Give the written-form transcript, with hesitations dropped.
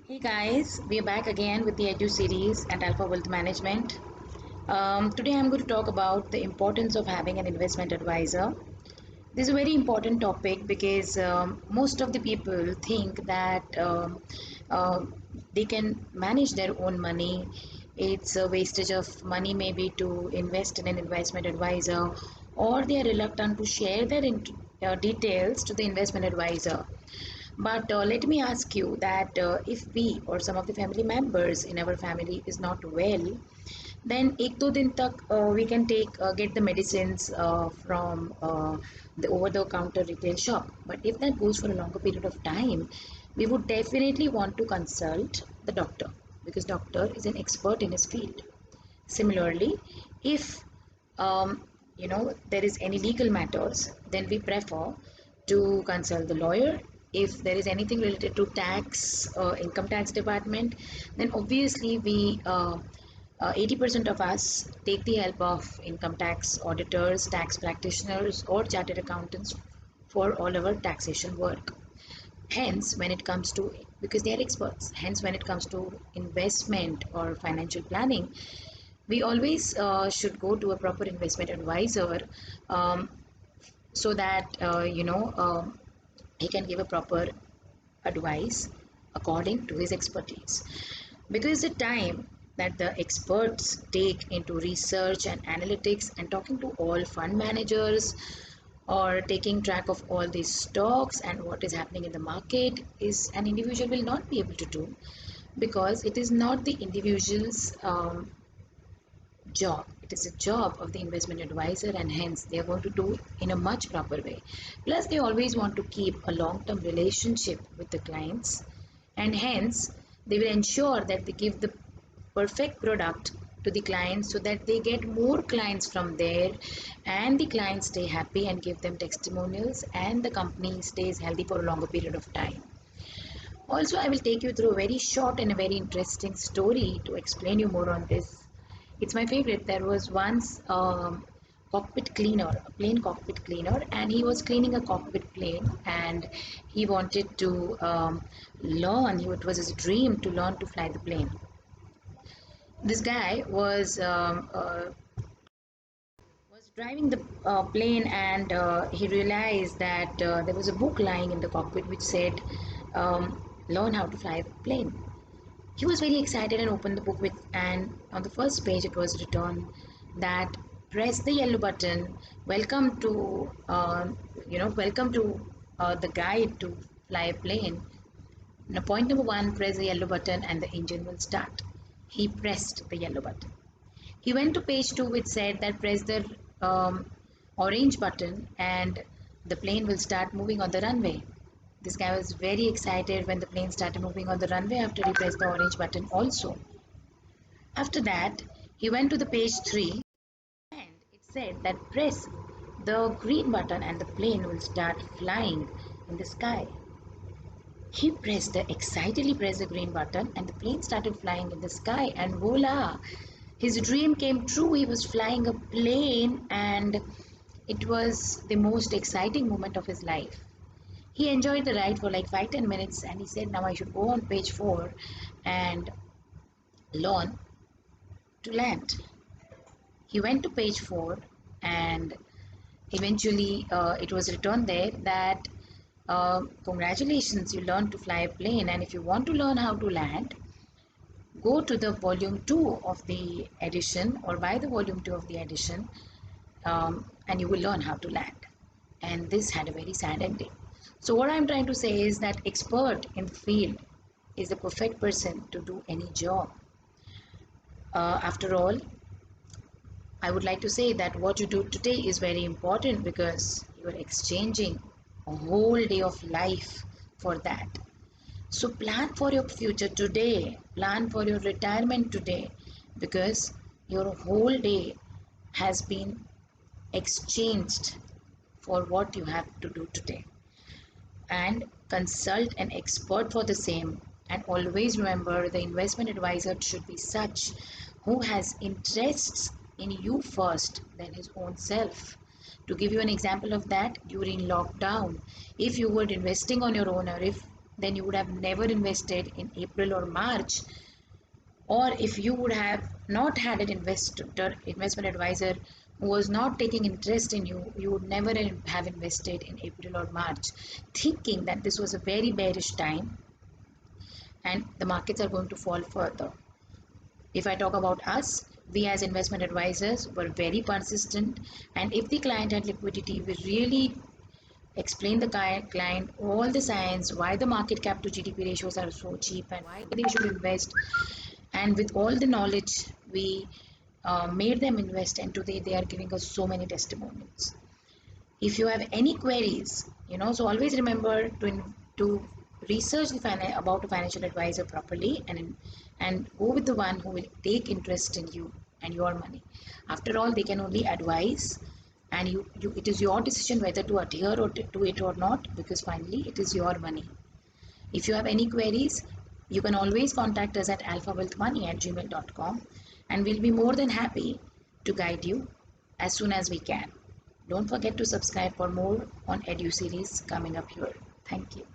Hey guys, we're back again with the Edu series and Alpha Wealth Management. Today I'm going to talk about the importance of having an investment advisor. This is a very important topic because most of the people think that uh, they can manage their own money. It's a wastage of money maybe to invest in an investment advisor, or they are reluctant to share their details to the investment advisor. But let me ask you that if we or some of the family members in our family is not well, then ek do din tak we can get the medicines from the over the counter retail shop. But if that goes for a longer period of time, we would definitely want to consult the doctor because doctor is an expert in his field. Similarly, if there is any legal matters, then we prefer to consult the lawyer. If there is anything related to tax, income tax department, then obviously we 80% of us take the help of income tax auditors, tax practitioners, or chartered accountants for all our taxation work. Hence, when it comes to, because they are experts, hence when it comes to investment or financial planning, we always should go to a proper investment advisor, um, so that he can give a proper advice according to his expertise, because the time that the experts take into research and analytics and talking to all fund managers or taking track of all these stocks and what is happening in the market is an individual will not be able to do, because it is not the individual's job. It is a job of the investment advisor, and hence they are going to do in a much proper way. Plus, they always want to keep a long term relationship with the clients, and hence they will ensure that they give the perfect product to the clients so that they get more clients from there, and the clients stay happy and give them testimonials, and the company stays healthy for a longer period of time. Also, I will take you through a very short and a very interesting story to explain you more on this. It's my favorite. There was once cockpit cleaner, a plane cockpit cleaner, and he was cleaning a cockpit plane, and he wanted to learn. It was his dream to learn to fly the plane. This guy was driving the plane, and he realized that there was a book lying in the cockpit which said, "Learn how to fly the plane." He was very excited and opened the book with, and on the first page it was written that press the yellow button. Welcome to, welcome to the guide to fly a plane. Now, point number one: press the yellow button and the engine will start. He pressed the yellow button. He went to page two, which said that press the orange button and the plane will start moving on the runway. This guy was very excited when the plane started moving on the runway after he pressed the orange button also. After that, he went to the page 3, and it said that press the green button and the plane will start flying in the sky. He excitedly pressed the green button and the plane started flying in the sky, and voila! His dream came true. He was flying a plane, and it was the most exciting moment of his life. He enjoyed the ride for like 5-10 minutes, and he said, "Now I should go on page 4 and learn to land." He went to page 4, and eventually it was written there that congratulations, you learned to fly a plane, and if you want to learn how to land, go to the volume 2 of the edition or buy the volume 2 of the edition, and you will learn how to land. And this had a very sad ending. So what I'm trying to say is that expert in the field is the perfect person to do any job. After all, I would like to say that what you do today is very important because you're exchanging a whole day of life for that. So plan for your future today, plan for your retirement today, because your whole day has been exchanged for what you have to do today. And consult an expert for the same. And always remember, the investment advisor should be such who has interests in you first than his own self. To give you an example of that, during lockdown, if you were investing on your own, or if then you would have never invested in April or March. Or if you would have not had an investment advisor who was not taking interest in you, you would never have invested in April or March, thinking that this was a very bearish time and the markets are going to fall further. If I talk about us, we as investment advisors were very persistent, and if the client had liquidity, we really explain the client all the science, why the market cap to GDP ratios are so cheap and why they should invest. And with all the knowledge, we made them invest, and today they are giving us so many testimonials. If you have any queries, so always remember to research about a financial advisor properly, and go with the one who will take interest in you and your money. After all, they can only advise, and it is your decision whether to adhere to it or not, because finally it is your money. If you have any queries, you can always contact us at alphawealthmoney@gmail.com, and we'll be more than happy to guide you as soon as we can. Don't forget to subscribe for more on Edu series coming up here. Thank you.